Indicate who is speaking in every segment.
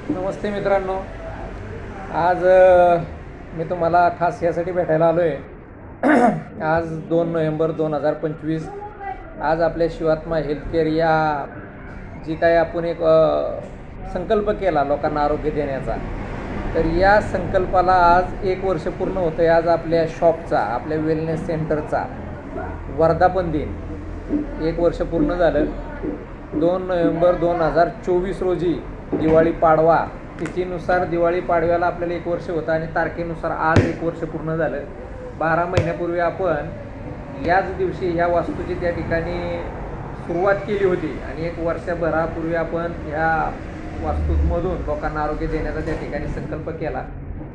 Speaker 1: नमस्ते मित्रांनो. आज मी तुम्हाला खास यासाठी भेटायला आलो आहे. आज 2 नोव्हेंबर 2025. आज आपल्या शिवात्मा हेल्थकेअर या जी काही आपण एक संकल्प केला लोकांना आरोग्य देण्याचा, तर या संकल्पाला आज 1 वर्ष पूर्ण होतं आहे. आज आपल्या शॉपचा, आपल्या वेलनेस सेंटरचा वर्धापन दिन 1 वर्ष पूर्ण झालं. 2 नोव्हेंबर 2024 रोजी दिवाळी पाडवा, तिथीनुसार दिवाळी पाडव्याला आपल्याला 1 वर्ष होतं आणि तारखेनुसार आज 1 वर्ष पूर्ण झालं. 12 महिन्यापूर्वी आपण याच दिवशी ह्या वास्तूची त्या ठिकाणी सुरुवात केली होती आणि 1 वर्षभरापूर्वी आपण ह्या वास्तूमधून लोकांना आरोग्य देण्याचा त्या ठिकाणी संकल्प केला.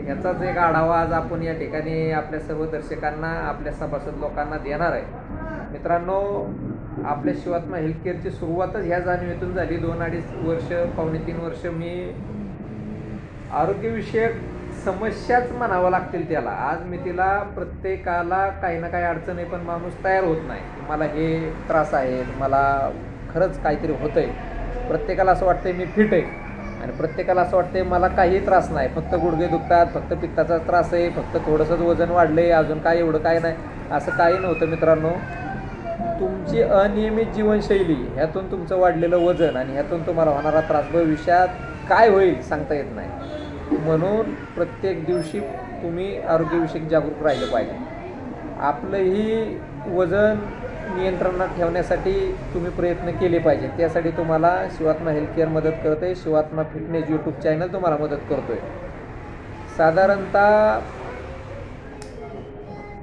Speaker 1: ह्याचाच एक आढावा आज आपण या ठिकाणी आपल्या सर्व दर्शकांना, आपल्या सभासद लोकांना देणार आहे. मित्रांनो, आपल्या शिवात्मा हेल्थकेअरची सुरुवातच ह्या जाणीवेतून झाली. 2-2.5 वर्ष, पावणे 3 वर्ष मी आरोग्यविषयक समस्याच म्हणावं लागतील त्याला. आज मी तिला प्रत्येकाला काही ना काही अडचण आहे, पण माणूस तयार होत नाही. मला हे त्रास आहे, मला खरंच काहीतरी होतं आहे. प्रत्येकाला असं वाटतंय मी फिट आहे आणि प्रत्येकाला असं वाटतंय मला काही त्रास नाही, फक्त गुडघे दुखतात, फक्त पित्ताचा त्रास आहे, फक्त थोडंसंच वजन वाढलं आहे, अजून काय एवढं काय नाही. असं काही नव्हतं मित्रांनो. तुमची अनियमित जीवनशैली, ह्यातून तुमचं वाढलेलं वजन आणि ह्यातून तुम्हाला होणारा त्रास भविष्यात काय होईल सांगता येत नाही. म्हणून प्रत्येक दिवशी तुम्ही आरोग्यविषयक जागरूक राहिलं पाहिजे. आपलंही वजन नियंत्रणात ठेवण्यासाठी तुम्ही प्रयत्न केले पाहिजे. त्यासाठी तुम्हाला शिवात्मा हेल्थकेअर मदत करत आहे. शिवात्मा फिटनेस यूट्यूब चॅनल तुम्हाला मदत करतो आहे. साधारणतः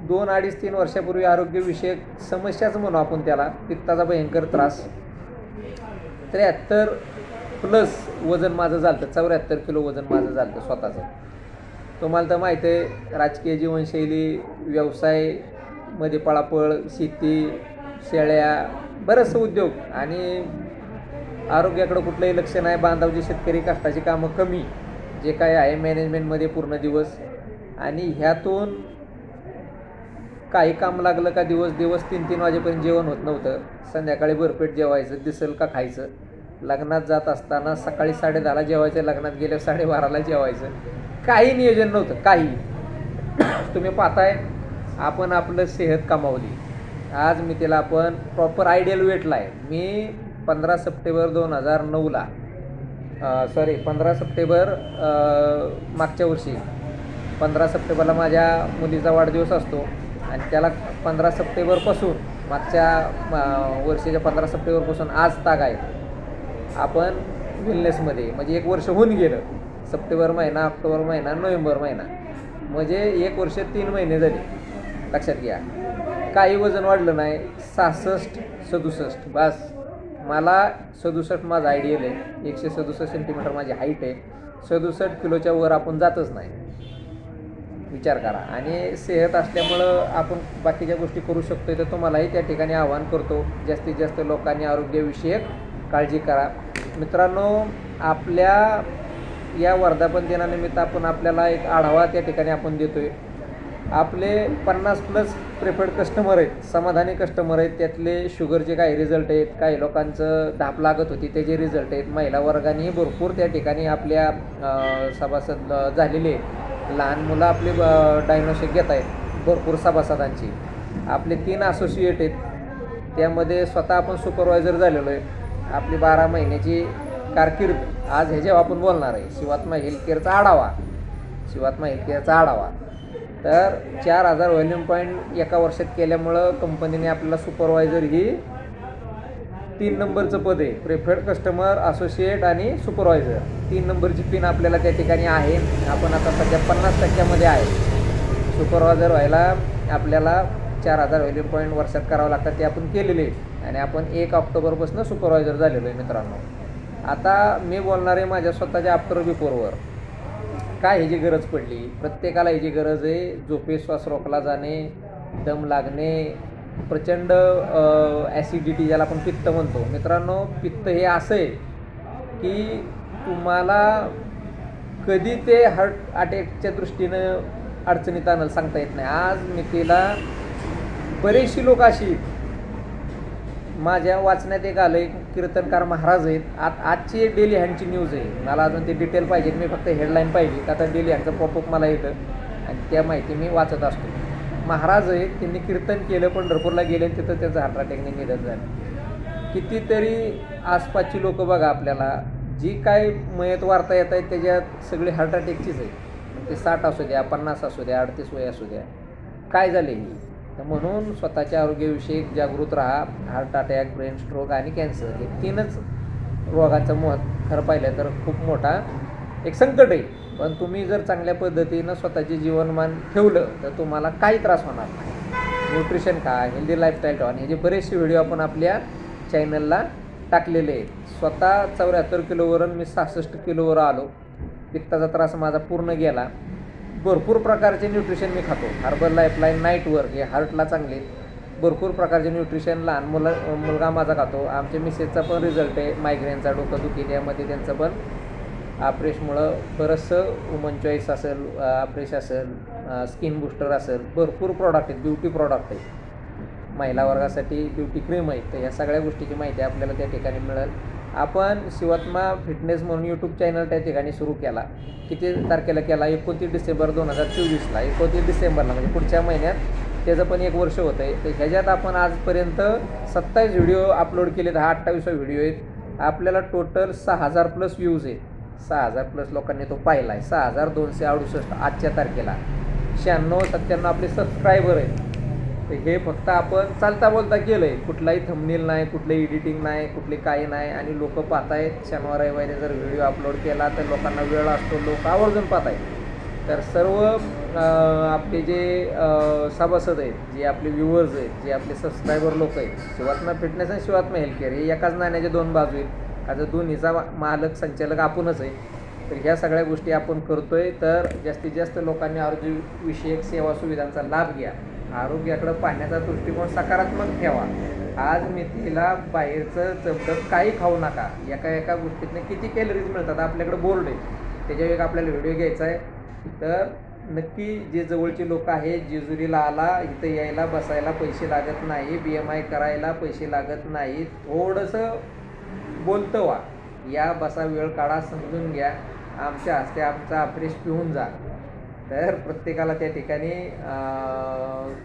Speaker 1: 2-2.5-3 वर्षापूर्वी आरोग्यविषयक समस्याच म्हणू आपण त्याला, पित्ताचा भयंकर त्रास, 73+ वजन माझं झालं. 74 किलो वजन माझं झालं स्वतःचं. तुम्हाला तर माहीत आहे, राजकीय जीवनशैली, व्यवसायमध्ये पळापळ, शेती, शेळ्या, बरेचसे उद्योग आणि आरोग्याकडं कुठलंही लक्ष नाही. बांधावची शेतकरी, कष्टाची कामं कमी, जे काय आहे मॅनेजमेंटमध्ये पूर्ण दिवस. आणि ह्यातून काही काम लागलं का दिवस 3-3 वाजेपर्यंत जेवण होत नव्हतं. संध्याकाळी भरपेट जेवायचं, दिसेल का खायचं. लग्नात जात असताना सकाळी 10:30ला जेवायचं, लग्नात गेल्यावर 12:30ला जेवायचं. काही नियोजन नव्हतं, काही. तुम्ही पाहताय आपण आपलं सेहत कमावली. आज मी तिला आपण प्रॉपर आयडियल वेटला आहे. मी 15 सप्टेंबर 2009ला 15 सप्टेंबर मागच्या वर्षी 15 सप्टेंबरला माझ्या मुलीचा वाढदिवस असतो आणि त्याला 15 सप्टेंबरपासून, मागच्या वर्षीच्या 15 सप्टेंबरपासून आज ताग आहे आपण वेलनेसमध्ये. म्हणजे 1 वर्ष होऊन गेलं. सप्टेंबर महिना, ऑक्टोबर महिना, नोव्हेंबर महिना, म्हणजे 1 वर्ष 3 महिने झाले. लक्षात घ्या, काही वजन वाढलं नाही. 66-67 बस. मला 67 माझा आयडियल आहे. 167 सेंटीमीटर माझी हाईट आहे. 67 किलोच्या वर आपण जातच नाही, विचार करा. आणि सेहत असल्यामुळं आपण बाकीच्या गोष्टी करू शकतो. तर तुम्हालाही त्या ठिकाणी आवाहन करतो, जास्तीत जास्त लोकांनी आरोग्यविषयक काळजी करा. मित्रांनो, आपल्या या वर्धापन दिनानिमित्त आपण आपल्याला एक आढावा त्या ठिकाणी आपण देतो आहे. आपले 50+ प्रेफर्ड कस्टमर आहेत, समाधानी कस्टमर आहेत. त्यातले शुगरचे काही रिझल्ट आहेत, काही लोकांचं धाप लागत होती त्याचे रिझल्ट आहेत. महिला वर्गानेही भरपूर त्या ठिकाणी आपल्या सभासद झालेले. लहान मुलं आपली डायग्नोस्टिक घेत आहेत भरपूर सभासदांची. आपले 3 असोसिएट आहेत, त्यामध्ये स्वतः आपण सुपरवायझर झालेलो आहे. आपली 12 महिन्याची कारकीर्द आज ह्याच्यावर आपण बोलणार आहे. शिवात्मा हेल्थकेअरचा आढावा, शिवात्मा हेल्थकेअरचा आढावा. तर 4000 व्हॉल्यूम पॉईंट 1 वर्षात केल्यामुळं कंपनीने आपल्याला सुपरवायझर ही 3 नंबरचं पद आहे. प्रेफर्ड कस्टमर, असोसिएट आणि सुपरवायझर 3 नंबरची पिन आपल्याला त्या ठिकाणी आहे. आपण आता सध्या 50% आहे. सुपरवायझर व्हायला आपल्याला 4000 व्हॅल्यूम पॉईंट वर्षात करावं लागतात, ते आपण केलेले आहे आणि आपण 1 ऑक्टोबरपासून सुपरवायझर झालेलो आहे. मित्रांनो, आता मी बोलणार आहे माझ्या स्वतःच्या आफ्टर बिफोरवर. काय ह्याची गरज पडली? प्रत्येकाला ह्याची गरज आहे. झोपे, श्वास रोखला जाणे, दम लागणे, प्रचंड ॲसिडिटी, ज्याला आपण पित्त म्हणतो. मित्रांनो, पित्त हे असं आहे की तुम्हाला कधी ते हार्ट अटॅकच्या दृष्टीनं अडचणीत आणलं सांगता येत नाही. आज मी तिला बरेचशी लोक अशी माझ्या वाचण्यात एक आलं कीर्तनकार महाराज आहेत. आजची डेली हँडची न्यूज आहे, मला अजून ते डिटेल पाहिजे, मी फक्त हेडलाईन पाहिजे. आता डेली हँडचं पॉपअप मला येतं आणि त्या माहिती मी वाचत असतो. महाराज आहेत, त्यांनी कीर्तन केलं, पंढरपूरला गेले आणि तिथं त्यांचं हार्ट अटॅकने निधन झालं. कितीतरी आसपासची लोक बघा, आपल्याला जी काय मयत वार्ता येत आहेत त्याच्यात सगळी हार्ट अटॅकचीच आहे. ते 60 असू द्या, 50 असू द्या, 38 वय असू द्या, काय झाले ही. तर म्हणून स्वतःच्या आरोग्याविषयी जागृत राहा. हार्ट अटॅक, ब्रेन स्ट्रोक आणि कॅन्सर हे 3च रोगाचं खरं पाहिलं तर खूप मोठा एक संकट आहे. पण तुम्ही जर चांगल्या पद्धतीनं स्वतःचे जीवनमान ठेवलं तर तुम्हाला काही त्रास होणार नाही. न्यूट्रिशन खा, हेल्दी लाईफस्टाईल ठेवा. आणि हे जे बरेचसे व्हिडिओ आपण आपल्या चॅनलला टाकलेले आहेत. स्वतः 74 किलोवरून मी 66 किलोवर आलो. पित्ताचा त्रास माझा पूर्ण गेला. भरपूर प्रकारचे न्यूट्रिशन मी खातो. हर्बल लाईफलाईन, नाईट वर्क हे हार्टला चांगले. भरपूर प्रकारचे न्यूट्रिशन लहान मुलगा माझा खातो. आमच्या मिसेसचा पण रिझल्ट आहे. मायग्रेनचा, डोकंदुखी त्यामध्ये त्यांचं पण आफ्रेशमुळं बरंचसं वुमन चॉईस असेल, आफ्रेश असेल, स्किन बुस्टर असेल, भरपूर प्रॉडक्ट आहेत, ब्युटी प्रॉडक्ट आहेत. महिला वर्गासाठी ब्युटी क्रीम आहेत. तर ह्या सगळ्या गोष्टीची माहिती आपल्याला त्या ठिकाणी मिळेल. आपण शिवात्मा फिटनेस म्हणून यूट्यूब चॅनल त्या ठिकाणी सुरू केला. किती तारखेला केला? 29 डिसेंबर 2024ला. 29 डिसेंबरला म्हणजे पुढच्या महिन्यात त्याचं पण 1 वर्ष होतं आहे. तर ह्याच्यात आपण आजपर्यंत 27 व्हिडिओ अपलोड केलेत. हा 28वा व्हिडिओ आहे. आपल्याला टोटल 6000+ व्ह्यूज आहेत. 6000+ लोकांनी तो पाहिला आहे. 6268 आजच्या तारखेला. 96-97 आपले सबस्क्रायबर आहेत. तर हे फक्त आपण चालता बोलता केलं आहे. कुठलाही थंबनेल नाही, कुठलंही एडिटिंग नाही, कुठले काही नाही. आणि लोक पाहत आहेत. शनिवार रविवारी जर व्हिडिओ अपलोड केला तर लोकांना वेळ असतो, लोक आवर्जून पाहत आहेत. तर सर्व आपले जे सभासद आहेत, जे आपले व्ह्यूवर्स आहेत, जे आपले सबस्क्रायबर लोक आहेत, शिवात्मा फिटनेस आणि शिवात्मा हेल्थकेअर हे एकाच नाण्याच्या 2 बाजू आहेत. आता दोन्हीचा मालक, संचालक आपणच आहे. तर ह्या सगळ्या गोष्टी आपण करतो आहे. तर जास्तीत जास्त लोकांनी आरोग्यविषयक सेवा सुविधांचा लाभ घ्या. आरोग्याकडं पाहण्याचा दृष्टिकोन सकारात्मक ठेवा. आज मेथीला बाहेरचं चमचम काही खाऊ नका. एका गोष्टीतनं किती कॅलरीज मिळतात आपल्याकडे बोर्ड आहे, त्याच्यावर एक आपल्याला व्हिडिओ घ्यायचा आहे. तर नक्की जे जवळचे लोक आहेत, जेजुरीला आला, इथं यायला बसायला पैसे लागत नाही, BMI करायला पैसे लागत नाही, थोडंसं बोलतं व्हा, या बसा, वेळ काढा, समजून घ्या. आमच्या हस्ते आमचा अफ्रेश पिऊन जा. तर प्रत्येकाला त्या ठिकाणी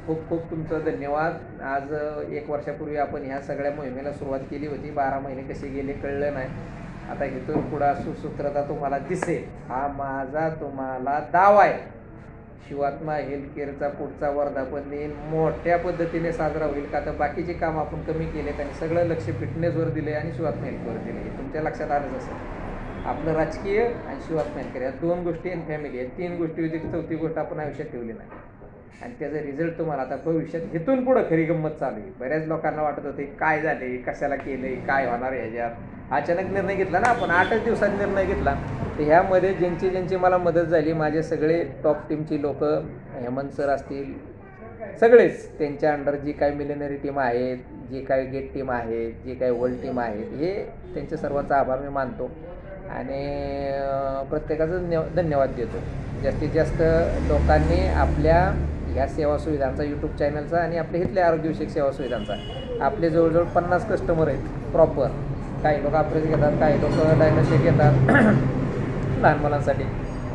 Speaker 1: खूप खूप तुमचं धन्यवाद. आज 1 वर्षापूर्वी आपण ह्या सगळ्या मोहिमेला सुरुवात केली होती. 12 महिने कसे गेले कळलं नाही. आता इथून पुढं सुसूत्रता तुम्हाला दिसेल. हा माझा तुम्हाला दावा आहे. शिवात्मा हेल्थकेअरचा पुढचा वर्धापन दिन मोठ्या पद्धतीने साजरा होईल. का तर बाकीचे काम आपण कमी केलेत आणि सगळं लक्ष फिटनेसवर दिले आणि शिवात्मा हेल्थवर दिले. तुमच्या लक्षात आलंच असेल. आपलं राजकीय आणि शिवात्मा हेल्थकेअर या 2 गोष्टी आणि फॅमिली या 3 गोष्टी व्यतिरिक्त 4थी गोष्ट आपण आयुष्यात ठेवली नाही. आणि त्याचा रिझल्ट तुम्हाला आता भविष्यात इथून पुढं खरी गंमत चालू आहे. बऱ्याच लोकांना वाटत होते काय झाले, कशाला केलं, काय होणार ह्याच्यात. अचानक निर्णय घेतला ना आपण, 8च दिवसात निर्णय घेतला. तर ह्यामध्ये ज्यांची मला मदत झाली, माझे सगळे टॉप टीमची लोक, हेमंत सर असतील, सगळेच त्यांच्या अंडर जी काही मिलिनरी टीम आहेत, जी काही गेट टीम आहे, जी काही वर्ल्ड टीम आहेत, हे त्यांच्या सर्वांचा आभार मी मानतो आणि प्रत्येकाचं धन्यवाद देतो. जास्तीत जास्त लोकांनी आपल्या ह्या सेवा सुविधांचा, यूट्यूब चॅनलचा आणि आपल्या इथल्या आरोग्यविषयक सेवा सुविधांचा, आपले जवळजवळ 50 कस्टमर आहेत प्रॉपर. काही लोक अप्रेस घेतात, काही लोक डायनोशेक घेतात लहान मुलांसाठी.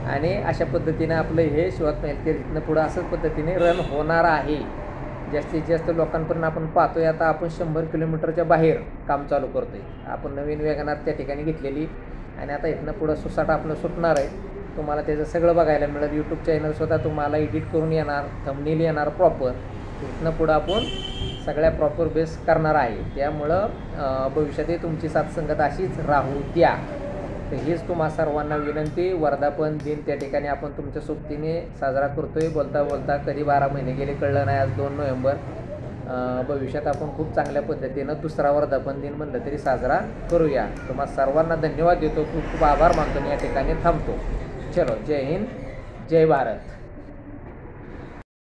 Speaker 1: आणि अशा पद्धतीने आपलं हे शिवात्मा हेल्थकेअर इथनं पुढं असंच पद्धतीने रन होणार आहे. जास्तीत जास्त लोकांपर्यंत आपण पाहतोय. आता आपण 100 किलोमीटरच्या बाहेर काम चालू करतोय. आपण नवीन वॅगनार त्या ठिकाणी घेतलेली आणि आता इथनं पुढं सुसाट आपलं सुटणार आहे. तुम्हाला त्याचं सगळं बघायला मिळेल. यूट्यूब चॅनल स्वतः तुम्हाला एडिट करून येणार, थंबनेल येणार प्रॉपर. इथनं पुढं आपण सगळ्या प्रॉपर बेस करणार आहे. त्यामुळं भविष्यातही तुमची साथसंगत अशीच राहू द्या. तर हेच तुम्हा सर्वांना विनंती. वर्धापन दिन त्या ठिकाणी आपण तुमच्या सोबतीने साजरा करतोय. बोलता बोलता कधी 12 महिने गेले कळलं नाही. आज 2 नोव्हेंबर. भविष्यात आपण खूप चांगल्या पद्धतीनं 2रा वर्धापन दिन म्हणलं तरी साजरा करूया. तुम्हा सर्वांना धन्यवाद देतो. खूप खूप आभार मानतो. या ठिकाणी थांबतो. चलो, जय हिंद, जय भारत.